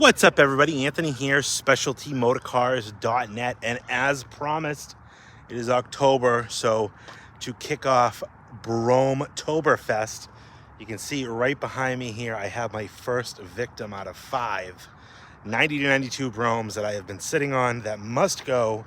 What's up, everybody? Anthony here, specialtymotorcars.net, and as promised, it is October, so to kick off Brome-toberfest, you can see right behind me here, I have my first victim out of 5 90 to 92 Bromes that I have been sitting on that must go.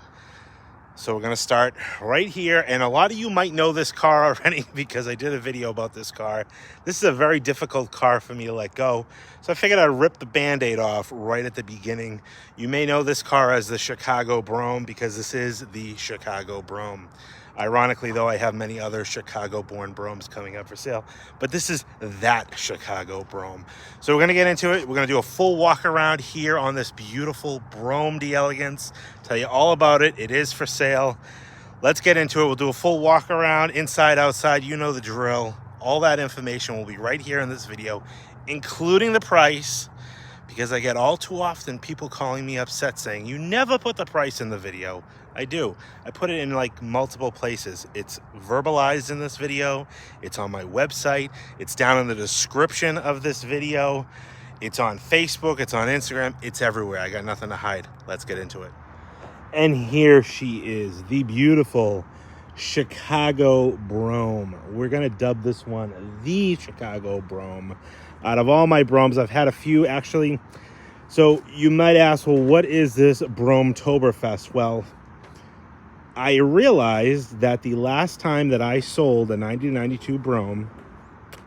So we're going to start right here, and a lot of you might know this car already because I did a video about this car. This is a very difficult car for me to let go, so I figured I'd rip the Band-Aid off right at the beginning. You may know this car as the Chicago Brougham because this is the Chicago Brougham. Ironically, though, I have many other Chicago-born Bromes coming up for sale, but this is that Chicago Brougham. So we're going to get into it. We're going to do a full walk around here on this beautiful Brougham d'Elegance, tell you all about it. It is for sale. Let's get into it. We'll do a full walk around, inside, outside. You know the drill. All that information will be right here in this video, including the price, because I get all too often people calling me upset saying, you never put the price in the video. I do. I put it in like multiple places. It's verbalized in this video. It's on my website. It's down in the description of this video. It's on Facebook. It's on Instagram. It's everywhere. I got nothing to hide. Let's get into it. And here she is, the beautiful Chicago Brougham. We're going to dub this one the Chicago Brougham. Out of all my Brohams, I've had a few actually. So you might ask, well, what is this Brome-toberfest? Well, I realized that the last time that I sold a 1992 Brougham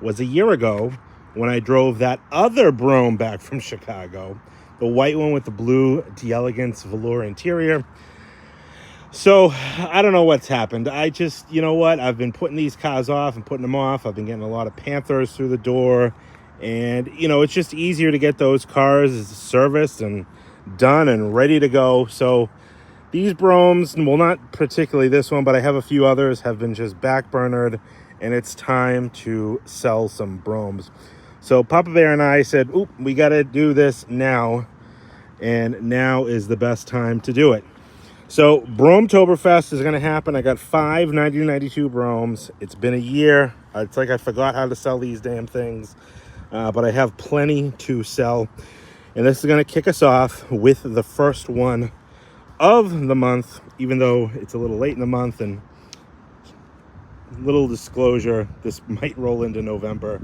was a year ago when I drove that other Brougham back from Chicago, the white one with the blue d'Elegance velour interior. So I don't know what's happened. I just, you know what? I've been putting these cars off and putting them off. I've been getting a lot of Panthers through the door. And, you know, it's just easier to get those cars serviced and done and ready to go. So these Bromes, well, not particularly this one, but I have a few others, have been just backburnered, and it's time to sell some Bromes. So Papa Bear and I said, oop, we got to do this now, and now is the best time to do it. So Brome-toberfest is going to happen. I got 5 1992 Bromes. It's been a year. It's like I forgot how to sell these damn things, but I have plenty to sell. And this is going to kick us off with the first one of the month, even though it's a little late in the month. And little disclosure, this might roll into November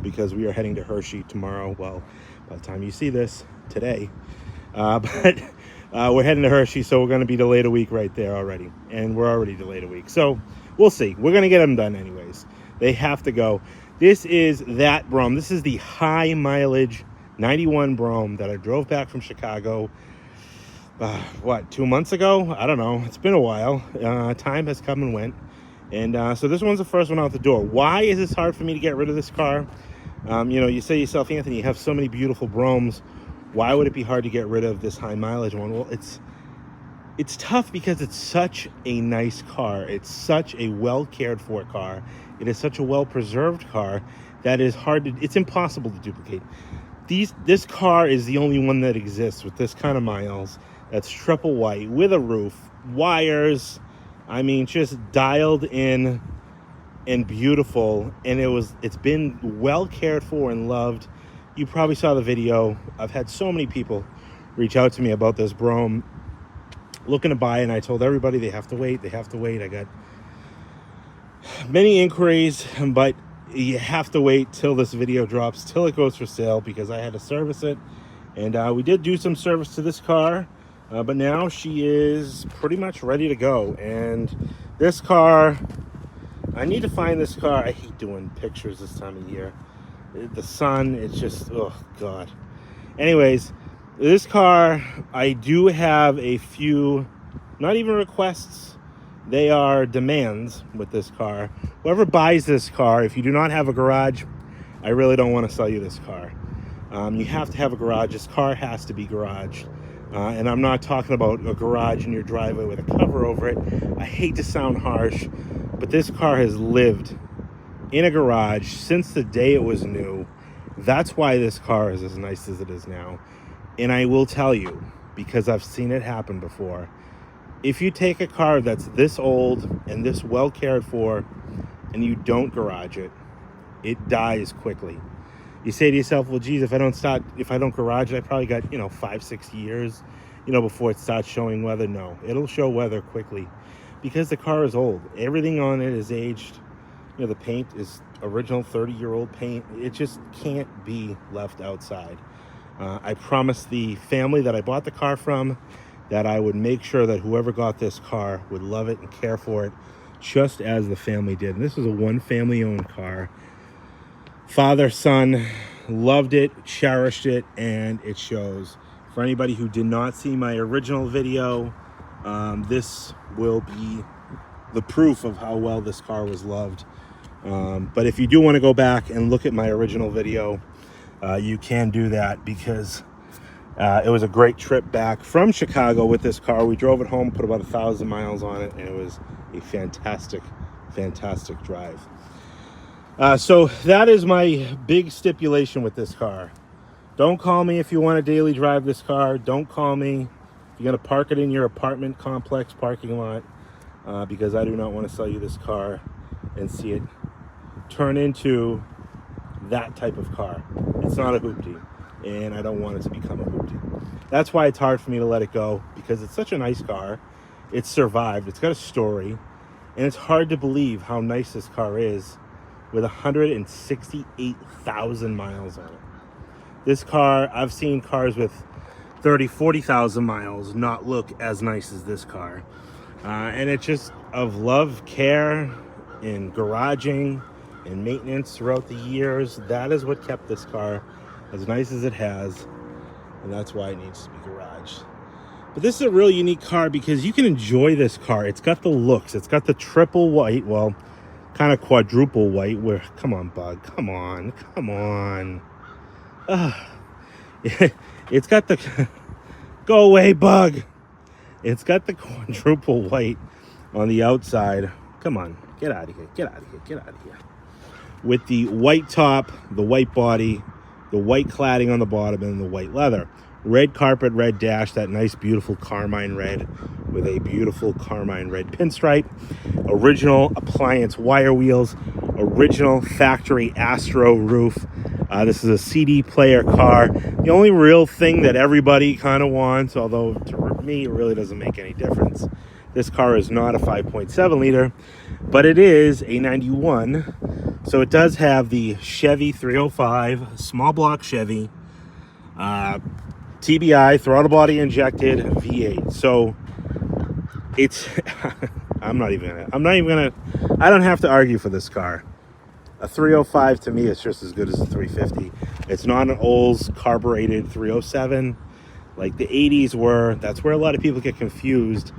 because we are heading to Hershey tomorrow. Well, by the time you see this, today. But we're heading to Hershey, so we're going to be delayed a week right there already. And we're already delayed a week. So we'll see. We're going to get them done anyways. They have to go. This is that Brougham. This is the high mileage 91 Brougham that I drove back from Chicago. 2 months ago? I don't know. It's been a while. Time has come and went. And so this one's the first one out the door. Why is this hard for me to get rid of this car? You know, you say to yourself, Anthony, you have so many beautiful Bromes. Why would it be hard to get rid of this high mileage one? Well, it's tough because it's such a nice car. It's such a well cared for car. It is such a well preserved car that is it's impossible to duplicate. This car is the only one that exists with this kind of miles. That's triple white with a roof, wires. I mean, just dialed in and beautiful. And it's been well cared for and loved. You probably saw the video. I've had so many people reach out to me about this Brougham looking to buy, and I told everybody they have to wait. They have to wait. I got many inquiries, but you have to wait till this video drops, till it goes for sale, because I had to service it. And we did do some service to this car. But now she is pretty much ready to go. And this car, I need to find this car. I hate doing pictures this time of year. The sun, it's just, oh, God. Anyways, this car, I do have a few, not even requests, they are demands with this car. Whoever buys this car, if you do not have a garage, I really don't want to sell you this car. You have to have a garage. This car has to be garaged. And I'm not talking about a garage in your driveway with a cover over it. I hate to sound harsh, but this car has lived in a garage since the day it was new. That's why this car is as nice as it is now. And I will tell you, because I've seen it happen before, if you take a car that's this old and this well cared for and you don't garage it, it dies quickly. You say to yourself, well, geez, if I don't garage it, I probably got, 5-6 years, before it starts showing weather. No, it'll show weather quickly because the car is old. Everything on it is aged. The paint is original 30-year-old paint. It just can't be left outside. I promised the family that I bought the car from that I would make sure that whoever got this car would love it and care for it just as the family did. And this is a one family-owned car. Father, son, loved it, cherished it, and it shows. For anybody who did not see my original video, this will be the proof of how well this car was loved. But if you do want to go back and look at my original video, you can do that because it was a great trip back from Chicago with this car. We drove it home, put about 1,000 miles on it, and it was a fantastic, fantastic drive. So that is my big stipulation with this car. Don't call me if you want to daily drive this car. Don't call me if you're going to park it in your apartment complex parking lot, because I do not want to sell you this car and see it turn into that type of car. It's not a hoopty, and I don't want it to become a hoopty. That's why it's hard for me to let it go, because it's such a nice car. It's survived. It's got a story, and it's hard to believe how nice this car is with 168,000 miles on it. This car, I've seen cars with 30, 40,000 miles not look as nice as this car. And it's just of love, care, and garaging and maintenance throughout the years. That is what kept this car as nice as it has. And that's why it needs to be garaged. But this is a real unique car because you can enjoy this car. It's got the looks. It's got the triple white, well, kind of quadruple white, where, come on, Bug, come on. It's got the, go away, Bug. It's got the quadruple white on the outside. Come on, get out of here, get out of here, get out of here. With the white top, the white body, the white cladding on the bottom, and the white leather. Red carpet, red dash, that nice, beautiful carmine red with a beautiful carmine red pinstripe. Original appliance wire wheels. Original factory Astro roof. This is a CD player car. The only real thing that everybody kind of wants, although to me it really doesn't make any difference. This car is not a 5.7 liter, but it is a 91. So it does have the Chevy 305, small block Chevy, TBI, throttle body injected V8. So it's, I don't have to argue for this car. A 305 to me is just as good as a 350. It's not an Olds carbureted 307 like the 80s were. That's where a lot of people get confused,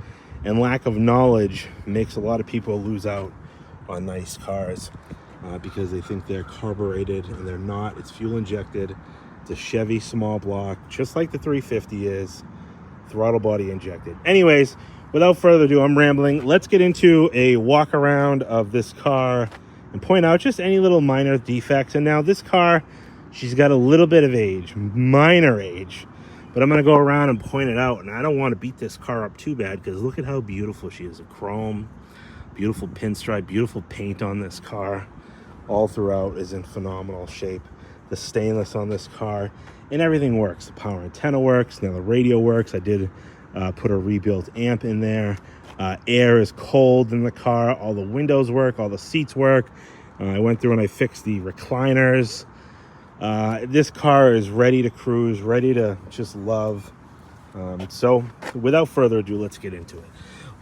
and lack of knowledge makes a lot of people lose out on nice cars because they think they're carbureted, and they're not. It's fuel injected. It's a Chevy small block, just like the 350 is, throttle body injected. Anyways, without further ado, I'm rambling. Let's get into a walk around of this car and point out just any little minor defects. And now this car, she's got a little bit of age, minor age, but I'm going to go around and point it out. And I don't want to beat this car up too bad, because look at how beautiful she is. A chrome, beautiful pinstripe, beautiful paint on this car. All throughout is in phenomenal shape. The stainless on this car, and everything works. The power antenna works. Now the radio works. I did put a rebuilt amp in there. Air is cold in the car. All the windows work. All the seats work. I went through and I fixed the recliners. This car is ready to cruise, ready to just love. So without further ado, let's get into it.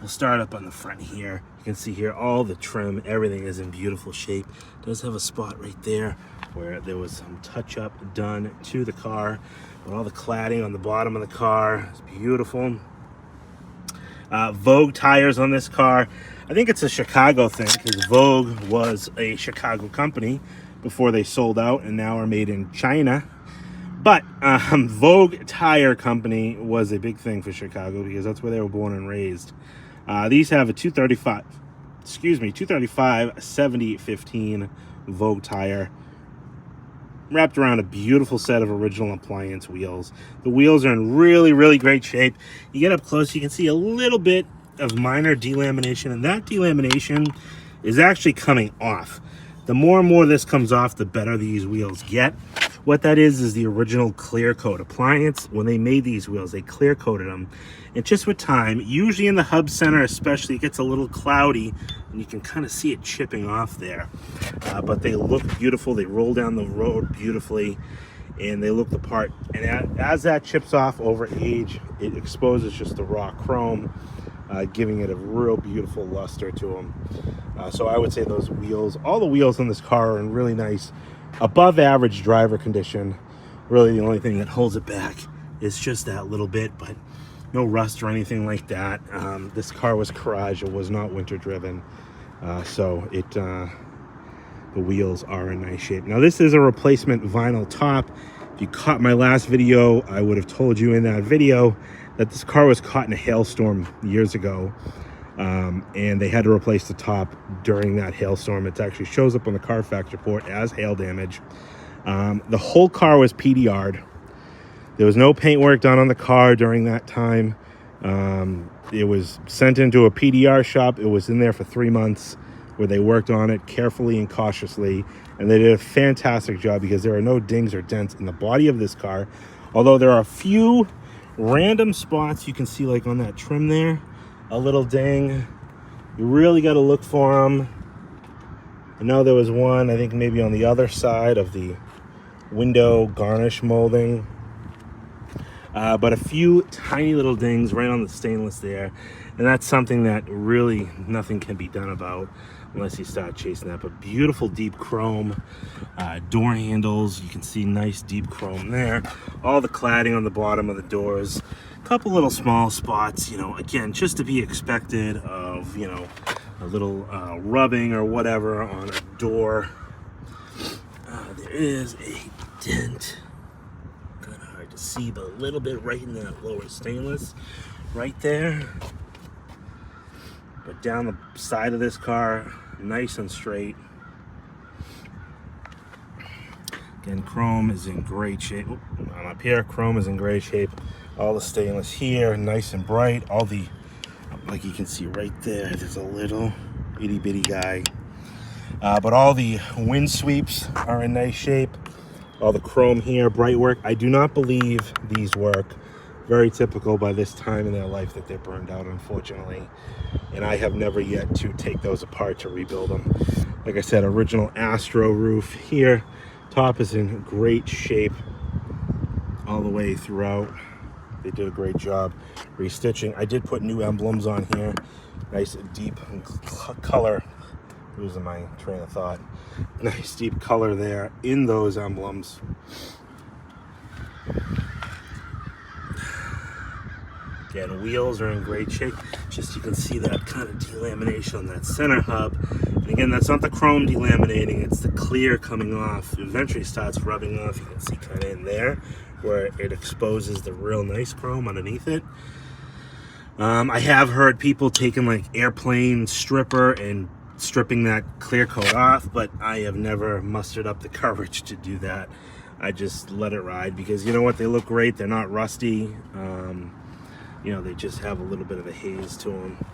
We'll start up on the front here. You can see here all the trim, everything is in beautiful shape. It does have a spot right there where there was some touch up done to the car, but all the cladding on the bottom of the car is beautiful. Vogue tires on this car. I think it's a Chicago thing, because Vogue was a Chicago company before they sold out and now are made in China. But Vogue Tire Company was a big thing for Chicago, because that's where they were born and raised. These have a 235 7015 Vogue tire, wrapped around a beautiful set of original appliance wheels. The wheels are in really, really great shape. You get up close, you can see a little bit of minor delamination, and that delamination is actually coming off. The more and more this comes off, the better these wheels get. What that is the original clear coat appliance. When they made these wheels, they clear coated them. And just with time, usually in the hub center especially, it gets a little cloudy and you can kind of see it chipping off there. But they look beautiful. They roll down the road beautifully and they look the part. And as that chips off over age, it exposes just the raw chrome, giving it a real beautiful luster to them. So I would say those wheels, all the wheels on this car are in really nice, above average driver condition. Really the only thing that holds it back is just that little bit, but no rust or anything like that. This car was garage, it was not winter driven. So the wheels are in nice shape. Now this is a replacement vinyl top. If you caught my last video, I would have told you in that video that this car was caught in a hailstorm years ago. And they had to replace the top during that hailstorm. It actually shows up on the Carfax report as hail damage. The whole car was PDR'd. There was no paint work done on the car during that time. It was sent into a PDR shop. It was in there for 3 months where they worked on it carefully and cautiously. And they did a fantastic job because there are no dings or dents in the body of this car. Although there are a few random spots you can see, like on that trim there, a little ding. You really got to look for them. I know there was one, I think maybe on the other side of the window garnish molding. But a few tiny little dings right on the stainless there. And that's something that really nothing can be done about unless you start chasing that. But beautiful deep chrome door handles. You can see nice deep chrome there. All the cladding on the bottom of the doors. A couple little small spots, you know, again, just to be expected of, you know, a little rubbing or whatever on a door. There is a dent. Kind of hard to see, but a little bit right in that lower stainless right there. But down the side of this car, nice and straight. Again, chrome is in great shape. I'm up here, chrome is in great shape. All the stainless here, nice and bright. All the, like you can see right there, there's a little itty bitty guy. But all the wind sweeps are in nice shape. All the chrome here, bright work. I do not believe these work. Very typical by this time in their life that they're burned out, unfortunately. And I have never yet to take those apart to rebuild them. Like I said, original Astro roof here. Top is in great shape all the way throughout. They did a great job restitching. I did put new emblems on here. Nice deep color. Losing my train of thought. Nice deep color there in those emblems. Again, wheels are in great shape. Just you can see that kind of delamination on that center hub. And again, that's not the chrome delaminating, it's the clear coming off. It eventually starts rubbing off. You can see kind of in there where it exposes the real nice chrome underneath it. I have heard people taking like airplane stripper and stripping that clear coat off, but I have never mustered up the courage to do that. I just let it ride because you know what, they look great. They're not rusty. You know, they just have a little bit of a haze to them.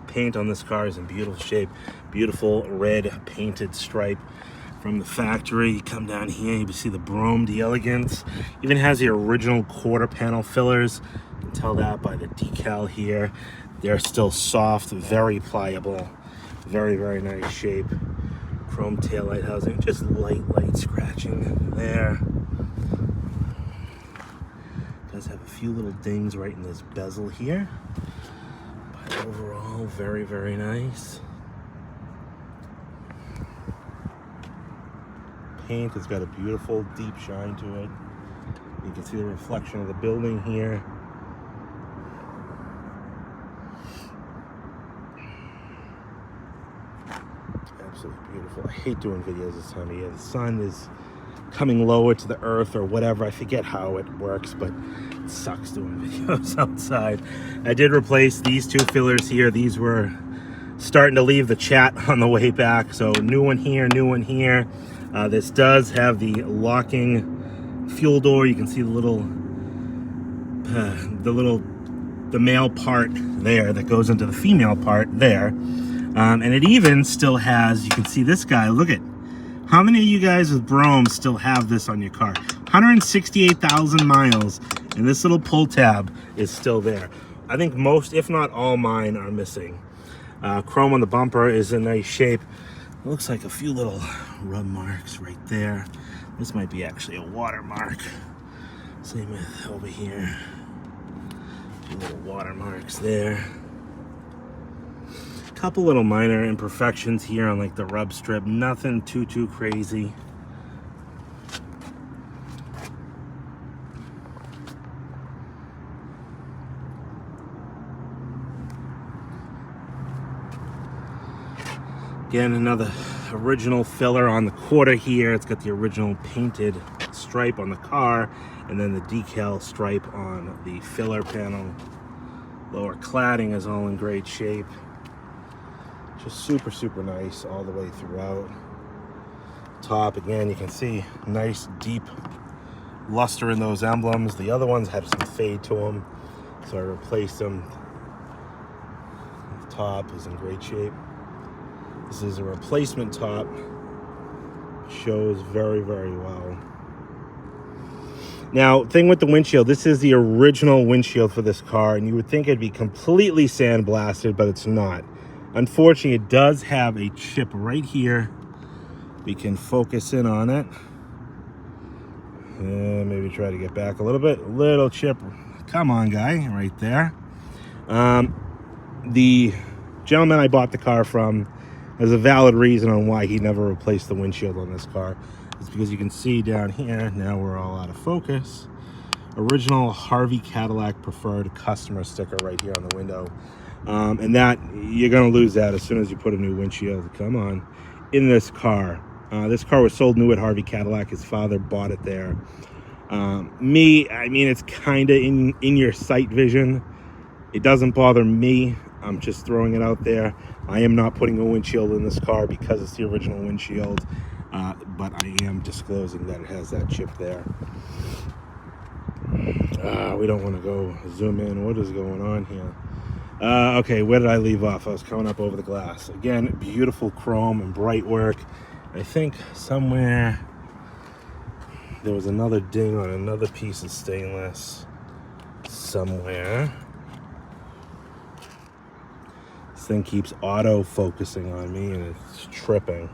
Paint on this car is in beautiful shape. Beautiful red painted stripe from the factory. You come down here, you can see the Brougham d'Elegance. Even has the original quarter panel fillers. You can tell that by the decal here. They're still soft, very pliable. Very, very nice shape. Chrome taillight housing, just light scratching there. Does have a few little dings right in this bezel here. But overall, very, very nice. Paint has got a beautiful deep shine to it. You can see the reflection of the building here. Absolutely beautiful. I hate doing videos this time of year. The sun is coming lower to the earth or whatever. I forget how it works, but it sucks doing videos outside. I did replace these two fillers here. These were starting to leave the chat on the way back. So new one here, new one here. This does have the locking fuel door. You can see the male part there that goes into the female part there. And it even still has, you can see this guy, look at, how many of you guys with Brougham still have this on your car? 168,000 miles, and this little pull tab is still there. I think most, if not all, mine are missing. Chrome on the bumper is in nice shape. It looks like a few little rub marks right there. This might be actually a watermark. Same with over here. A few little watermarks there. Couple little minor imperfections here on like the rub strip. Nothing too crazy. Again, another original filler on the quarter here. It's got the original painted stripe on the car, and then the decal stripe on the filler panel. Lower cladding is all in great shape. Just super nice all the way throughout. Top, again, you can see nice deep luster in those emblems. The other ones had some fade to them, so I replaced them. The top is in great shape. This is a replacement top. Shows very well. Now, thing with the windshield, this is the original windshield for this car, and you would think it'd be completely sandblasted, but it's not. Unfortunately, it does have a chip right here. We can focus in on it. And maybe try to get back a little bit. Little chip. Come on, guy. Right there. The gentleman I bought the car from has a valid reason on why he never replaced the windshield on this car. It's because you can see down here, now we're all out of focus, original Harvey Cadillac preferred customer sticker right here on the window. And that, you're going to lose that as soon as you put a new windshield, come on, in this car. This car was sold new at Harvey Cadillac. His father bought it there. I mean, it's kind of in your sight vision. It doesn't bother me. I'm just throwing it out there. I am not putting a windshield in this car because it's the original windshield. But I am disclosing that it has that chip there. We don't want to go zoom in. What is going on here? Okay, where did I leave off? I was coming up over the glass. Again, beautiful chrome and bright work. I think somewhere there was another ding on another piece of stainless somewhere. This thing keeps auto-focusing on me and it's tripping.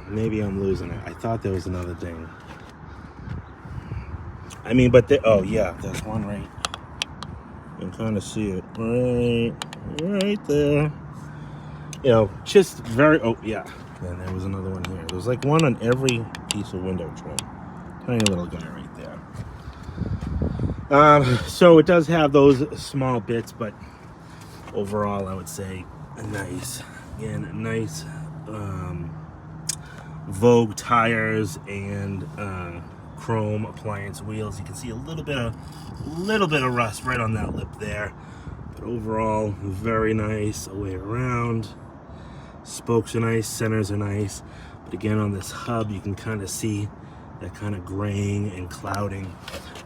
Maybe I'm losing it. I thought there was another ding. I mean, but oh yeah, there's one right. You can kind of see it right there. You know, just very, oh yeah. And there was another one here. There's like one on every piece of window trim. Tiny little guy right there. So it does have those small bits, but overall I would say a nice, again, nice Vogue tires and chrome appliance wheels. You can see a little bit of rust right on that lip there, but overall very nice away around. Spokes are nice, centers are nice, but again on this hub you can kind of see that kind of graying and clouding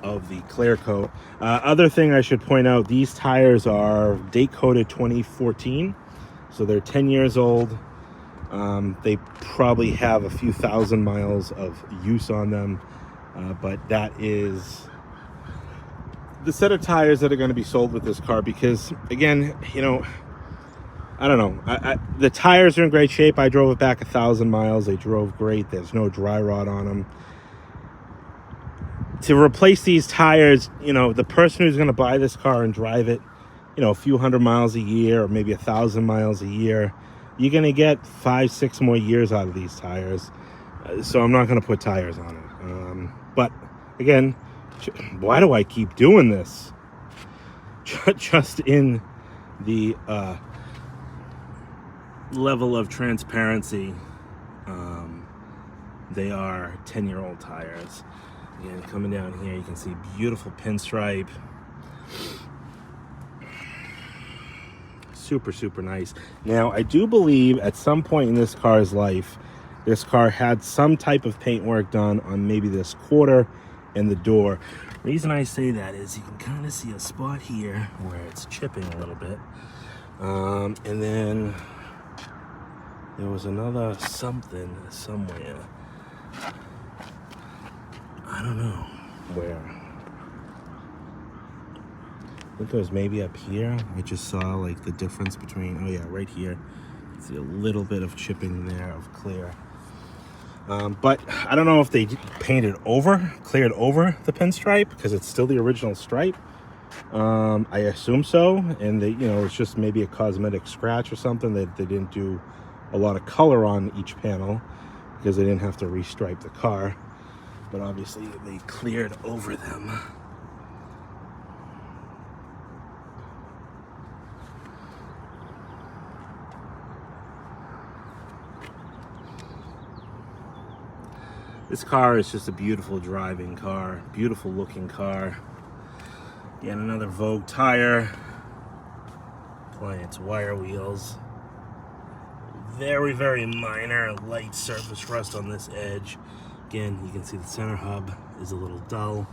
of the clear coat. Other thing I should point out, these tires are date coded 2014, so they're 10 years old. They probably have a few thousand miles of use on them, but that is the set of tires that are going to be sold with this car, because again, you know, I don't know, the tires are in great shape. I drove it back 1,000 miles. They drove great. There's no dry rot on them. To replace these tires, you know, the person who's going to buy this car and drive it, you know, a few hundred miles a year or maybe 1,000 miles a year, you're going to get 5-6 more years out of these tires. So I'm not going to put tires on it. But again, why do I keep doing this? Just in the level of transparency, they are 10-year-old tires. Again, coming down here, you can see beautiful pinstripe. Super nice. Now, I do believe at some point in this car's life, this car had some type of paint work done on maybe this quarter and the door. The reason I say that is you can kind of see a spot here where it's chipping a little bit. And then there was another something somewhere. I don't know where. I think it was maybe up here. I just saw like the difference between, oh yeah, right here. See a little bit of chipping there of clear. But I don't know if they cleared over the pinstripe because it's still the original stripe. I assume so, and they, it's just maybe a cosmetic scratch or something that they didn't do a lot of color on each panel because they didn't have to restripe the car. But obviously they cleared over them. This car is just a beautiful driving car, beautiful looking car. Again, another Vogue tire, appliance wire wheels. Very, very minor light surface rust on this edge. Again, you can see the center hub is a little dull.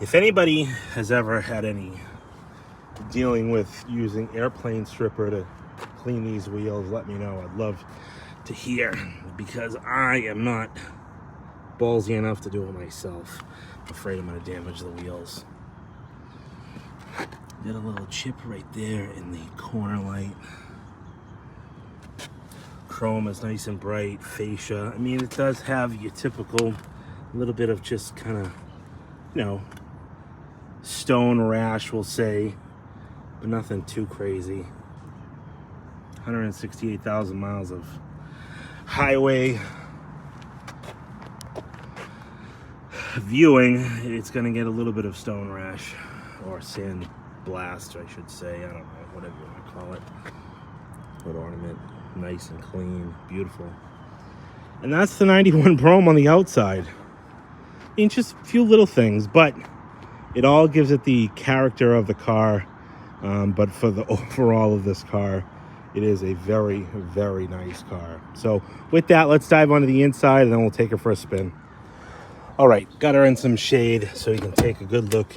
If anybody has ever had any dealing with using airplane stripper to clean these wheels, let me know. I'd love to hear, because I am not ballsy enough to do it myself. I'm afraid I'm going to damage the wheels. Got a little chip right there in the corner light. Chrome is nice and bright. Fascia, I mean, it does have your typical little bit of just kind of, stone rash, we'll say, but nothing too crazy. 168,000 miles of highway viewing. It's going to get a little bit of stone rash, or sand blast, I should say. I don't know, whatever you want to call it. Hood ornament, nice and clean, beautiful. And that's the 91 Brougham on the outside. I mean, just a few little things, but it all gives it the character of the car. But for the overall of this car, it is a very, very nice car. So with that, let's dive onto the inside and then we'll take her for a spin. All right, got her in some shade so you can take a good look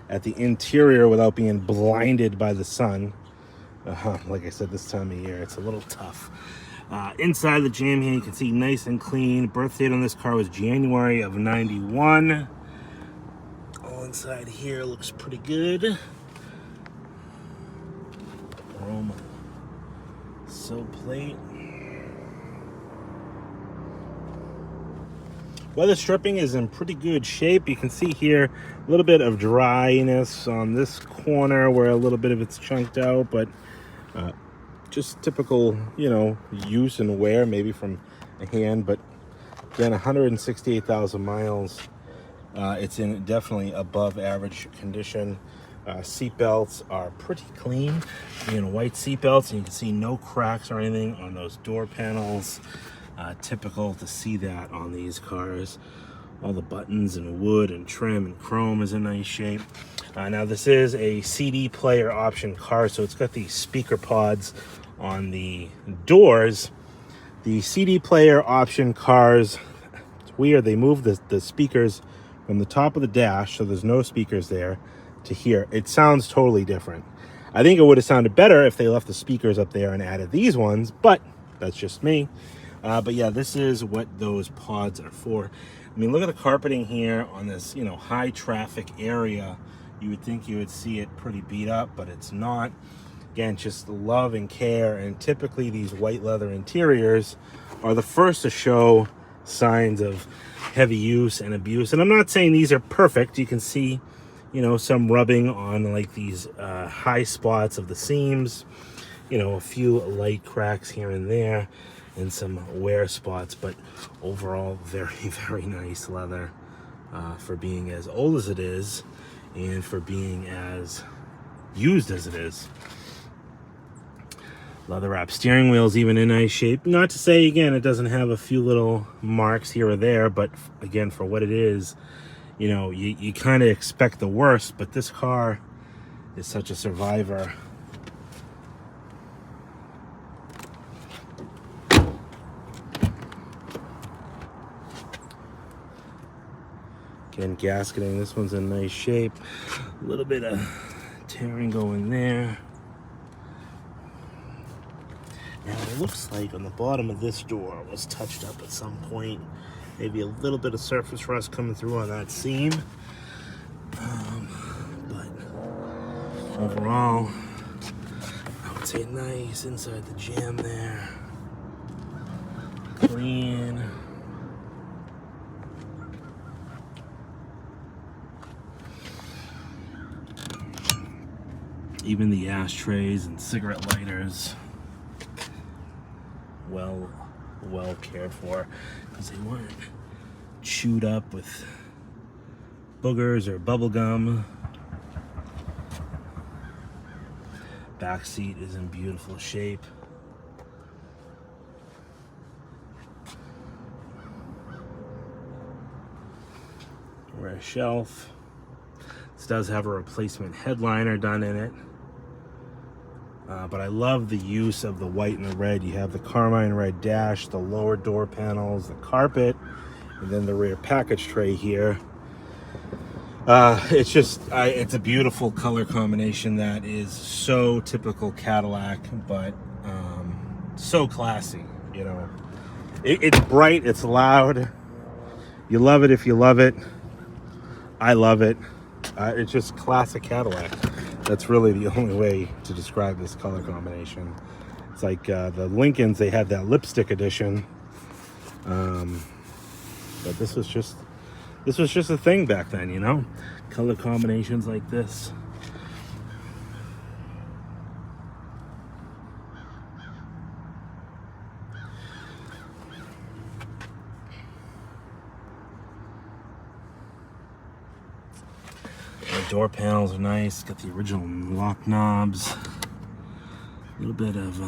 at the interior without being blinded by the sun. Like I said, this time of year, it's a little tough. Inside the jam here, you can see nice and clean. Birth date on this car was January of 91. All inside here looks pretty good. Chrome sill plate. Weather stripping is in pretty good shape. You can see here a little bit of dryness on this corner where a little bit of it's chunked out, but just typical, use and wear, maybe from a hand. But again, 168,000 miles. It's in definitely above average condition. Seat belts are pretty clean, white seat belts, and you can see no cracks or anything on those door panels. Typical to see that on these cars. All the buttons and wood and trim and chrome is in nice shape. Now this is a CD player option car, so it's got these speaker pods on the doors. The CD player option cars, it's weird, they move the speakers from the top of the dash, so there's no speakers there, to here. It sounds totally different. I think it would have sounded better if they left the speakers up there and added these ones, but that's just me. But yeah, this is what those pods are for. I mean, look at the carpeting here on this, high traffic area. You would think you would see it pretty beat up, but it's not. Again, just love and care. And typically these white leather interiors are the first to show signs of heavy use and abuse. And I'm not saying these are perfect. You can see, some rubbing on like these high spots of the seams, a few light cracks here and there, and some wear spots, but overall very, very nice leather for being as old as it is and for being as used as it is. Leather wrap steering wheel's even in nice shape. Not to say, again, it doesn't have a few little marks here or there, but again, for what it is, you kind of expect the worst, but this car is such a survivor. Again, gasketing, this one's in nice shape. A little bit of tearing going there. looks like on the bottom of this door was touched up at some point. Maybe a little bit of surface rust coming through on that seam. But overall, I would say nice inside the jam there. Clean. Even the ashtrays and cigarette lighters, well cared for, because they weren't chewed up with boogers or bubble gum. Back seat is in beautiful shape. Rear shelf. This does have a replacement headliner done in it. But I love the use of the white and the red. You have the carmine red dash, the lower door panels, the carpet, and then the rear package tray here. It's just, it's a beautiful color combination that is so typical Cadillac, but so classy, you know. It's bright, it's loud. You love it if you love it. I love it. It's just classic Cadillac. That's really the only way to describe this color combination. It's like the Lincolns, they had that lipstick edition. But this was just a thing back then, you know? Color combinations like this. The door panels are nice. Got the original lock knobs. A little bit of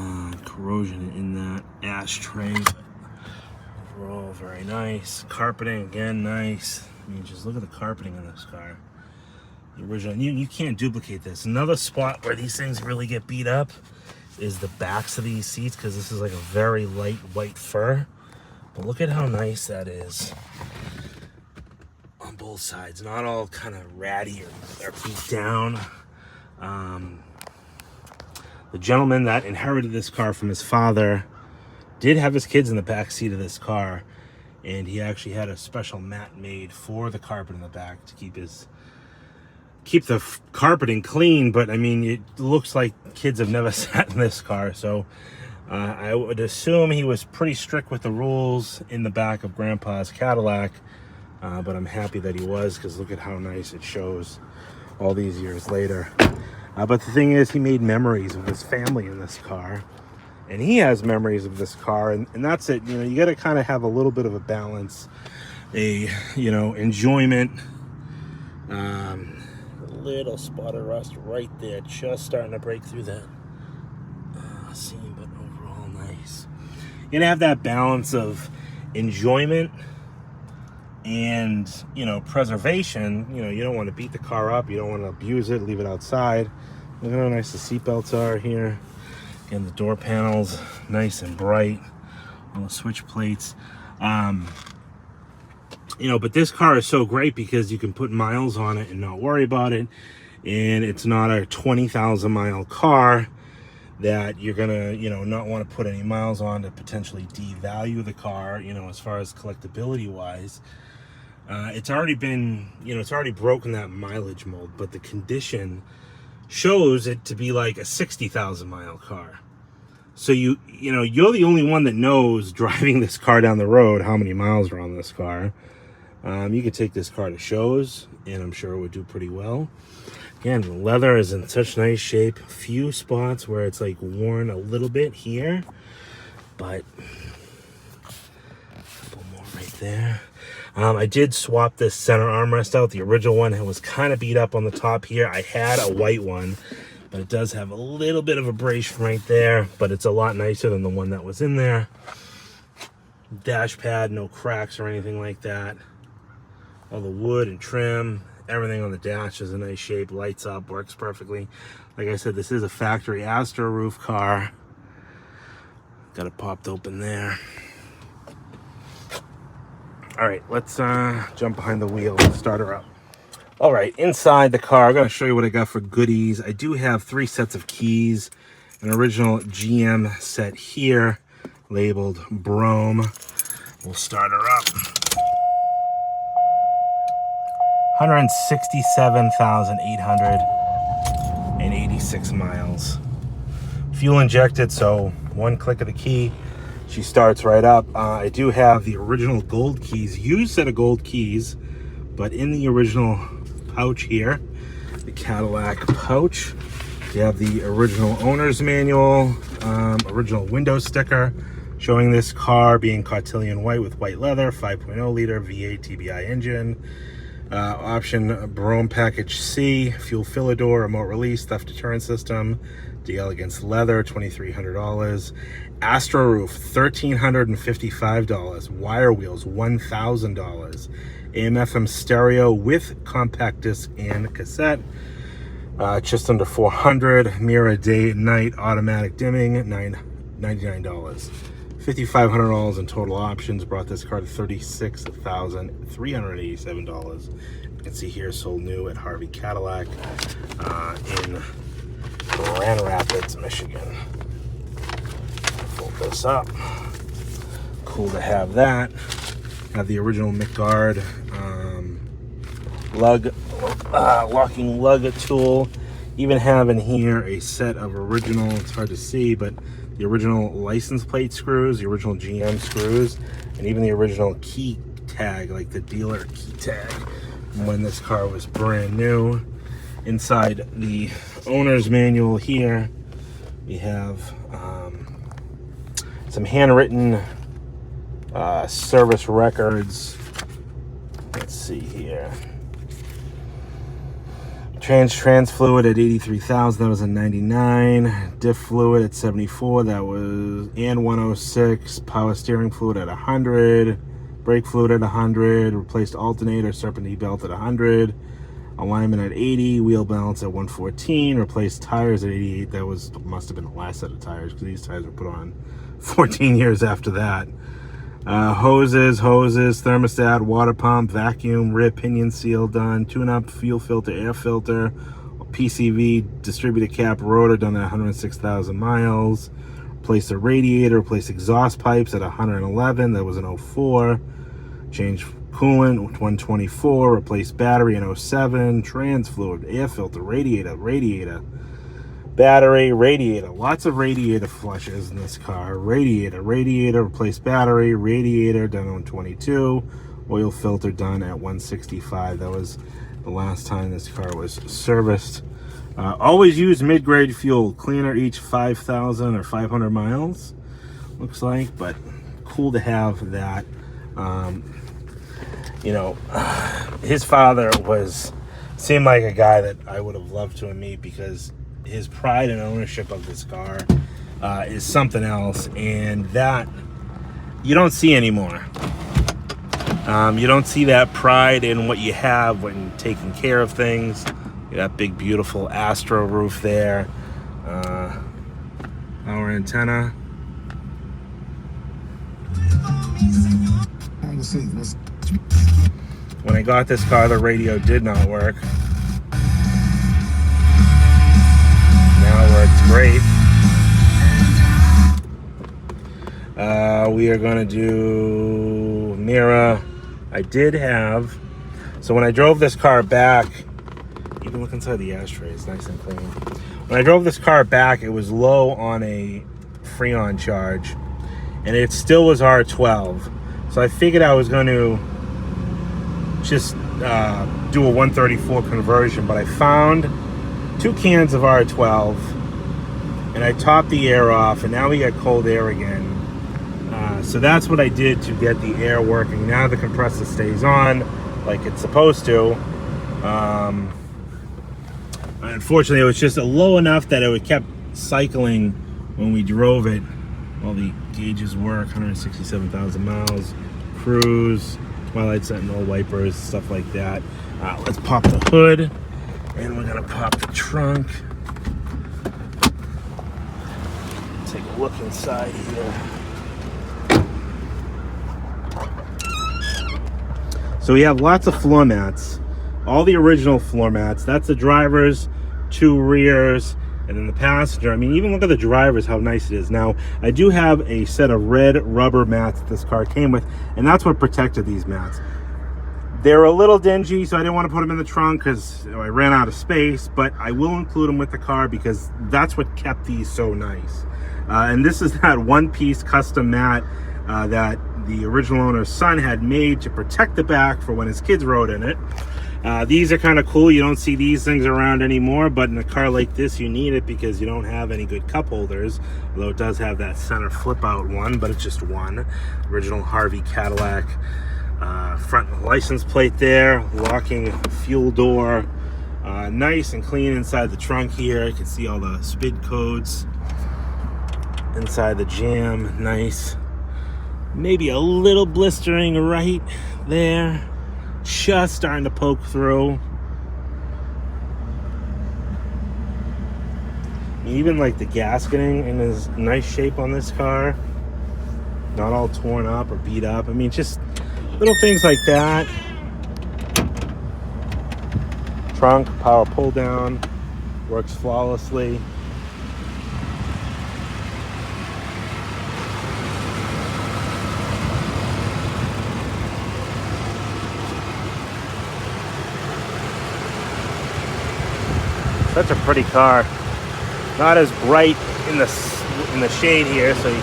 corrosion in that ashtray. Overall, very nice. Carpeting, again, nice. I mean, just look at the carpeting in this car. The original, you can't duplicate this. Another spot where these things really get beat up is the backs of these seats, because this is like a very light white fur. But look at how nice that is on both sides. Not all kind of ratty or beat down. The gentleman that inherited this car from his father did have his kids in the back seat of this car, and he actually had a special mat made for the carpet in the back to keep the carpeting clean. But I mean, it looks like kids have never sat in this car, so I would assume he was pretty strict with the rules in the back of Grandpa's Cadillac. But I'm happy that he was, because look at how nice it shows all these years later. But the thing is, he made memories of his family in this car, and he has memories of this car, and that's it. You know, you got to kind of have a little bit of a balance, enjoyment. A little spot of rust right there, just starting to break through that seam, but overall nice. You gotta have that balance of enjoyment and preservation. You don't want to beat the car up, you don't want to abuse it, leave it outside. Look at how nice the seat belts are here. Again, the door panels nice and bright, all the switch plates. But this car is so great because you can put miles on it and not worry about it, and it's not a 20,000 mile car that you're gonna not want to put any miles on to potentially devalue the car, as far as collectability wise. It's already been, it's already broken that mileage mold, but the condition shows it to be like a 60,000 mile car. So you're the only one that knows, driving this car down the road, how many miles are on this car. You could take this car to shows, and I'm sure it would do pretty well. Again, the leather is in such nice shape. A few spots where it's like worn a little bit here, but a couple more right there. I did swap this center armrest out. The original one was kind of beat up on the top here. I had a white one, but it does have a little bit of abrasion right there, but it's a lot nicer than the one that was in there. Dash pad, no cracks or anything like that. All the wood and trim, everything on the dash is in nice shape. Lights up, works perfectly. Like I said, this is a factory Astro roof car. Got it popped open there. All right, let's jump behind the wheel and start her up. All right, inside the car, I'm gonna show you what I got for goodies. I do have 3 sets of keys. an original GM set here, labeled Brougham. We'll start her up. 167,886 miles. Fuel injected, so one click of the key, she starts right up. I do have the original gold keys, used set of gold keys, but in the original pouch here, the Cadillac pouch, you have the original owner's manual, original window sticker showing this car being Cartelian white with white leather, 5.0 liter V8 TBI engine. Option Brougham Package C, fuel filler door, remote release, theft deterrent system, DL against leather, $2,300. Astro roof, $1,355. Wire wheels, $1,000. AM/FM stereo with compact disc and cassette, just under $400. Mirror day and night automatic dimming, $99. $5,500 in total options brought this car to $36,387. You can see here, sold new at Harvey Cadillac in Grand Rapids, Michigan. Fold this up. Cool to have that. Have the original McGuard locking lug tool. Even have in here a set of original, it's hard to see, but the original license plate screws, the original GM screws, and even the original key tag, like the dealer key tag from when this car was brand new. Inside the owner's manual here, we have some handwritten service records. Let's see here. Trans fluid at 83,000, that was a 99. Diff fluid at 74, that was, and 106. Power steering fluid at 100. Brake fluid at 100. Replaced alternator, serpentine belt at 100. Alignment at 80. Wheel balance at 114. Replaced tires at 88. That was, must have been the last set of tires, because these tires were put on 14 years after that. Hoses, thermostat, water pump, vacuum, rear pinion seal done, tune-up, fuel filter, air filter, PCV, distributor cap, rotor done at 106,000 miles. Replace the radiator, replace exhaust pipes at 111, that was an 04. Change coolant, 124, replace battery in 07, trans fluid, air filter, radiator. Battery, radiator, lots of radiator flushes in this car. Radiator, replace battery, radiator done on 22, oil filter done at 165. That was the last time this car was serviced. Always use mid-grade fuel, cleaner each 5,000 or 500 miles, looks like, but cool to have that. You know, his father seemed like a guy that I would have loved to meet, because his pride and ownership of this car is something else, and that you don't see anymore. You don't see that pride in what you have when taking care of things. That big beautiful Astro roof there, our antenna. When I got this car, the radio did not work. Now it works great. We are going to do mirror. I did have, so when I drove this car back, you can look inside the ashtray, it's nice and clean. When I drove this car back, it was low on a Freon charge, and it still was R12. So I figured I was going to just do a 134 conversion, but I found 2 cans of R12, and I topped the air off, and now we got cold air again. So that's what I did to get the air working. Now the compressor stays on like it's supposed to. Unfortunately, it was just low enough that it kept cycling when we drove it. All the gauges work, 167,000 miles, cruise, Twilight Sentinel wipers, stuff like that. Let's pop the hood, and we're gonna pop the trunk. Take a look inside here. So we have lots of floor mats, all the original floor mats. That's the driver's, 2 rears, And then the passenger, I mean, even look at the drivers, how nice it is. Now, I do have a set of red rubber mats that this car came with, and that's what protected these mats. They're a little dingy, so I didn't want to put them in the trunk because I ran out of space, but I will include them with the car because that's what kept these so nice. And this is that one-piece custom mat that the original owner's son had made to protect the back for when his kids rode in it. These are kind of cool. You don't see these things around anymore, but in a car like this, you need it because you don't have any good cup holders, although it does have that center flip-out one, but it's just one. Original Harvey Cadillac. Front license plate there, locking fuel door. Nice and clean inside the trunk here. You can see all the SPID codes inside the jam. Nice. Maybe a little blistering right there. Just starting to poke through. Even like the gasketing in is nice shape on this car. Not all torn up or beat up. I mean, just little things like that. Trunk, power pull down, works flawlessly. Such a pretty car. Not as bright in the shade here, so you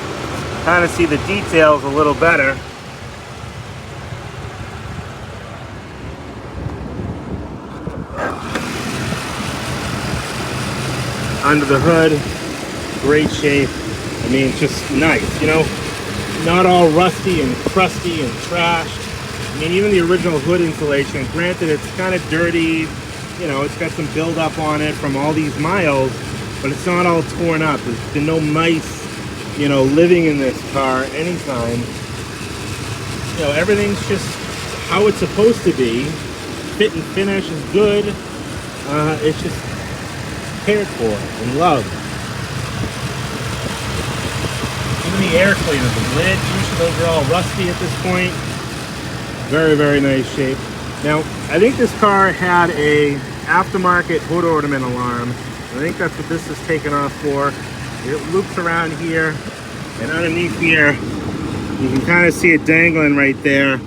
kind of see the details a little better. Under the hood, great shape. I mean, it's just nice, you know, not all rusty and crusty and trashed. I mean, even the original hood insulation, granted it's kind of dirty, you know, it's got some buildup on it from all these miles, but it's not all torn up. There's been no mice, you know, living in this car anytime. You know, everything's just how it's supposed to be. Fit and finish is good. It's just cared for and loved. Even the air cleaner, the lid, usually those are all rusty at this point. Very, very nice shape. Now, I think this car had a aftermarket hood ornament alarm. I think that's what this is taken off for. It loops around here, and underneath here, you can kind of see it dangling right there.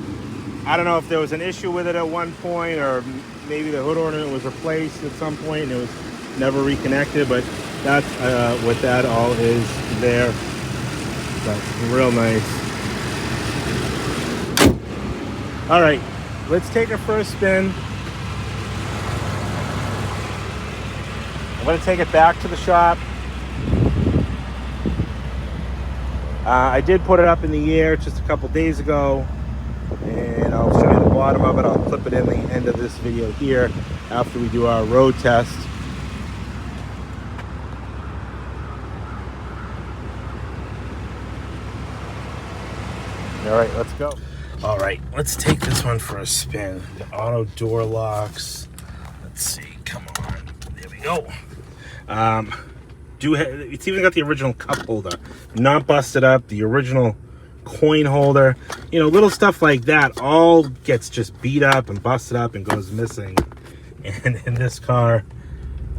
I don't know if there was an issue with it at one point, or maybe the hood ornament was replaced at some point and it was never reconnected, but that's what that all is there. That's real nice. All right, let's take our first spin. I'm going to take it back to the shop. I did put it up in the air just a couple days ago, and I'll show you the bottom of it. I'll clip it in the end of this video here after we do our road test. All right, let's go. All right, let's take this one for a spin. The auto door locks. Let's see, come on. There we go. It's even got the original cup holder, not busted up. The original coin holder, you know, little stuff like that all gets just beat up and busted up and goes missing. And in this car,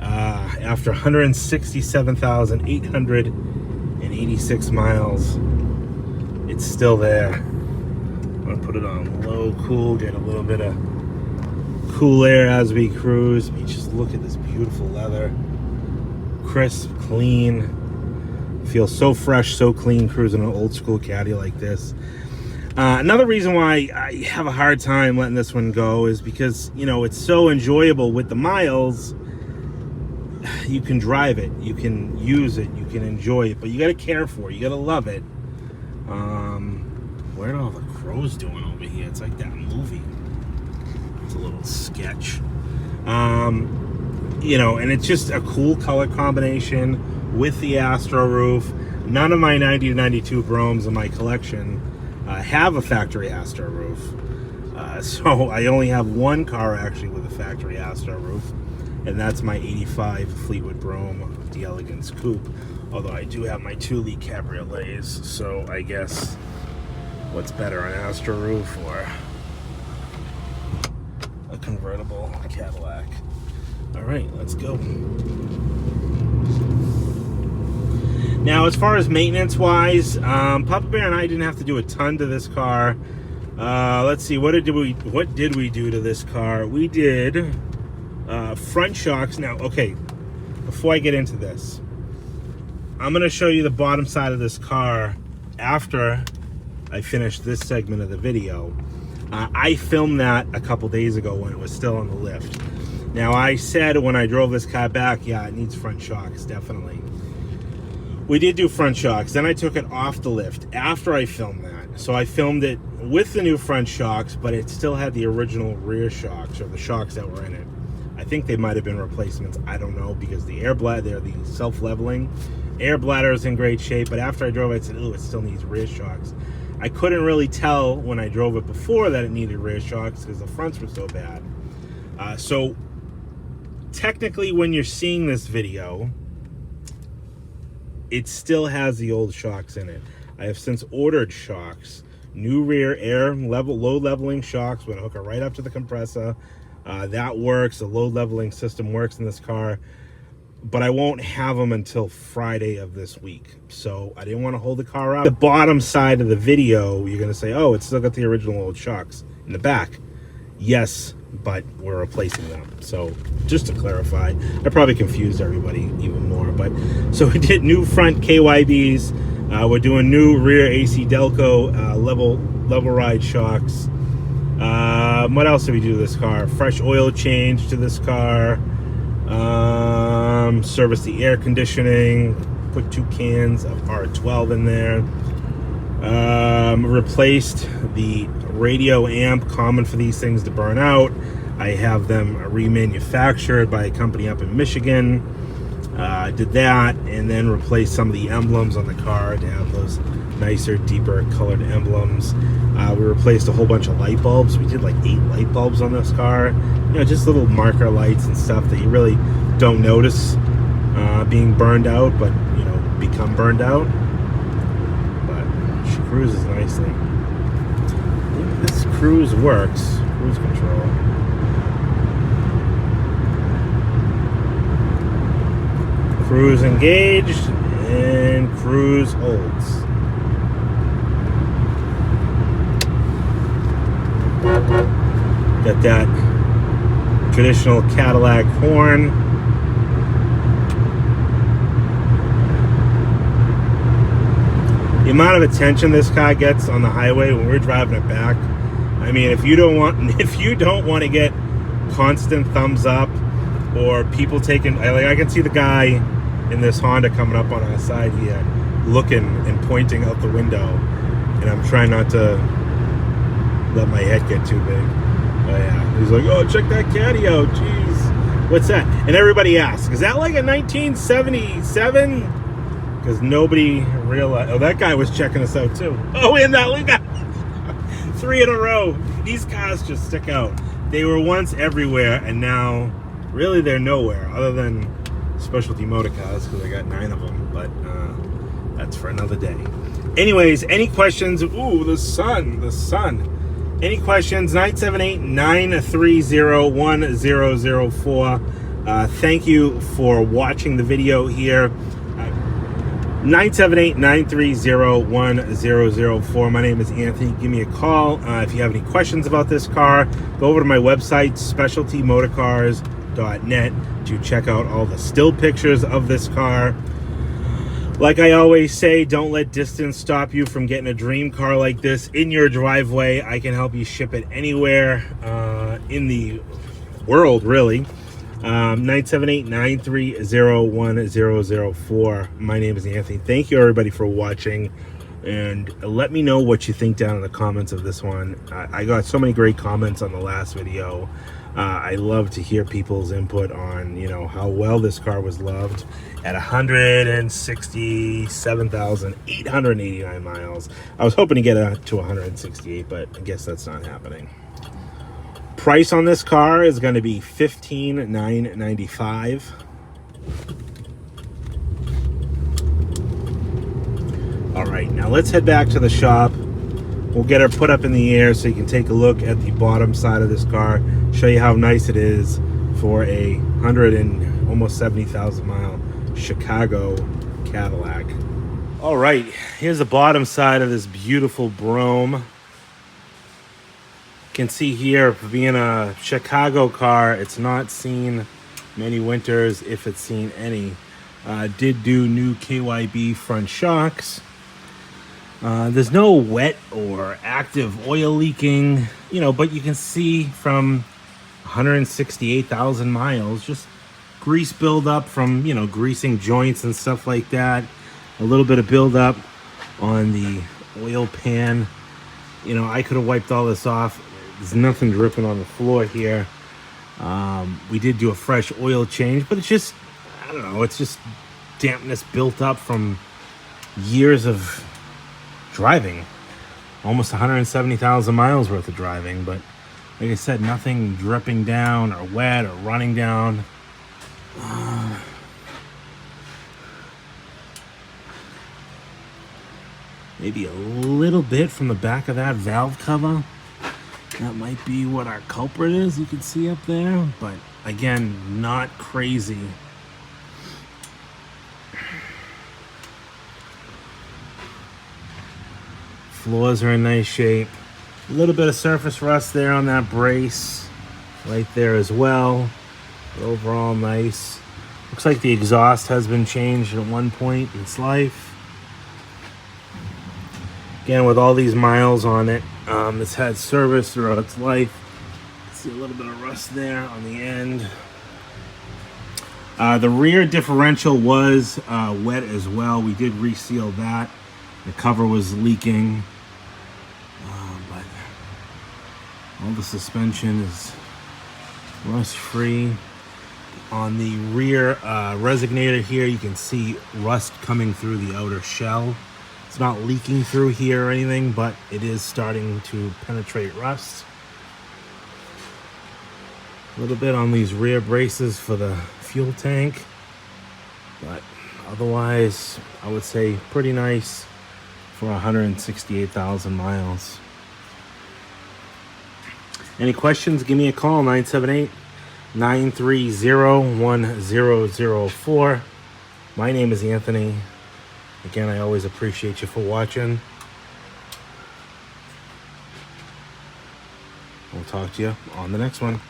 after 167,886 miles, it's still there. I'm gonna put it on low cool, get a little bit of cool air as we cruise. I mean, just look at this beautiful leather. Crisp, clean, feels so fresh, so clean cruising an old school caddy like this. Another reason why I have a hard time letting this one go is because, you know, it's so enjoyable with the miles. You can drive it, you can use it, you can enjoy it, but you got to care for it, you got to love it. What are all the crows doing over here? It's like that movie. It's a little sketch. You know, and it's just a cool color combination with the Astro roof. None of my 90 to 92 Broughams in my collection have a factory Astro roof. So I only have one car actually with a factory Astro roof, and that's my 85 Fleetwood Brougham d'Elegance coupe. Although I do have my 2-liter cabriolets, so I guess what's better, an Astro roof or a convertible Cadillac? All right, let's go. Now, as far as maintenance-wise, Papa Bear and I didn't have to do a ton to this car. Let's see, what did we do to this car? We did front shocks. Now, okay, before I get into this, I'm going to show you the bottom side of this car after I finish this segment of the video. I filmed that a couple days ago when it was still on the lift. Now, I said when I drove this car back, yeah, it needs front shocks, definitely. We did do front shocks. Then I took it off the lift after I filmed that. So I filmed it with the new front shocks, but it still had the original rear shocks, or the shocks that were in it. I think they might have been replacements. I don't know, because the air bladder, they're the self-leveling. Air bladder is in great shape, but after I drove it, I said, oh, it still needs rear shocks. I couldn't really tell when I drove it before that it needed rear shocks because the fronts were so bad. So technically, when you're seeing this video, it still has the old shocks in it. I have since ordered shocks, new rear air level, load leveling shocks. We're gonna hook it right up to the compressor. That works. The load leveling system works in this car, but I won't have them until Friday of this week. So I didn't want to hold the car up. The bottom side of the video, you're gonna say, oh, it's still got the original old shocks in the back. Yes, but we're replacing them. So just to clarify, I probably confused everybody even more, but so we did new front KYBs. We're doing new rear AC Delco level ride shocks. What else did we do to this car? Fresh oil change to this car. Service the air conditioning. Put 2 cans of R12 in there. Replaced the radio amp, common for these things to burn out. I have them remanufactured by a company up in Michigan. Did that, and then replaced some of the emblems on the car to have those nicer, deeper colored emblems. We replaced a whole bunch of light bulbs. We did like 8 light bulbs on this car. You know, just little marker lights and stuff that you really don't notice being burned out, but you know, become burned out. But she cruises nicely. I think this cruise works. Cruise control. Cruise engaged and cruise holds. Got that traditional Cadillac horn. The amount of attention this car gets on the highway when we're driving it back. I mean, if you don't want to get constant thumbs up or people taking, I can see the guy in this Honda coming up on our side here, looking and pointing out the window, and I'm trying not to let my head get too big. Oh yeah, he's like, oh, check that caddy out, jeez, what's that? And everybody asks, is that like a 1977? Because nobody realized. Oh, that guy was checking us out too. Oh, and that, we got 3 in a row. These cars just stick out. They were once everywhere, and now really they're nowhere other than specialty motor cars, because I got 9 of them, but that's for another day. Anyways, any questions? Ooh, the sun. Any questions? 978-930-1004. Thank you for watching the video here. 978-930-1004. My name is Anthony. Give me a call if you have any questions about this car. Go over to my website, specialtymotorcars.net, to check out all the still pictures of this car. Like I always say, don't let distance stop you from getting a dream car like this in your driveway. I can help you ship it anywhere in the world, really. 978-930-1004. My name is Anthony. Thank you, everybody, for watching. And let me know what you think down in the comments of this one. I got so many great comments on the last video. I love to hear people's input on, you know, how well this car was loved at 167,889 miles. I was hoping to get it to 168, but I guess that's not happening. Price on this car is going to be $15,995. All right, now let's head back to the shop. We'll get her put up in the air so you can take a look at the bottom side of this car, show you how nice it is for a almost 70,000 mile Chicago Cadillac. All right, here's the bottom side of this beautiful Brougham. You can see here, being a Chicago car, it's not seen many winters, if it's seen any. Did do new KYB front shocks. There's no wet or active oil leaking, you know, but you can see from 168,000 miles, just grease buildup from, you know, greasing joints and stuff like that. A little bit of buildup on the oil pan. You know, I could have wiped all this off. There's nothing dripping on the floor here. We did do a fresh oil change, but it's just, I don't know, it's just dampness built up from years of driving. Almost 170,000 miles worth of driving, but like I said, nothing dripping down or wet or running down. Maybe a little bit from the back of that valve cover. That might be what our culprit is, you can see up there, but again, not crazy. Floors are in nice shape. A little bit of surface rust there on that brace right there as well, but overall nice. Looks like the exhaust has been changed at one point in its life. Again, with all these miles on it, it's had service throughout its life. See a little bit of rust there on the end. The rear differential was wet as well. We did reseal that. The cover was leaking, but all the suspension is rust free. On the rear resonator here, you can see rust coming through the outer shell. It's not leaking through here or anything, but it is starting to penetrate rust. A little bit on these rear braces for the fuel tank, but otherwise, I would say pretty nice for 168,000 miles. Any questions, give me a call, 978-930-1004. My name is Anthony. Again, I always appreciate you for watching. We'll talk to you on the next one.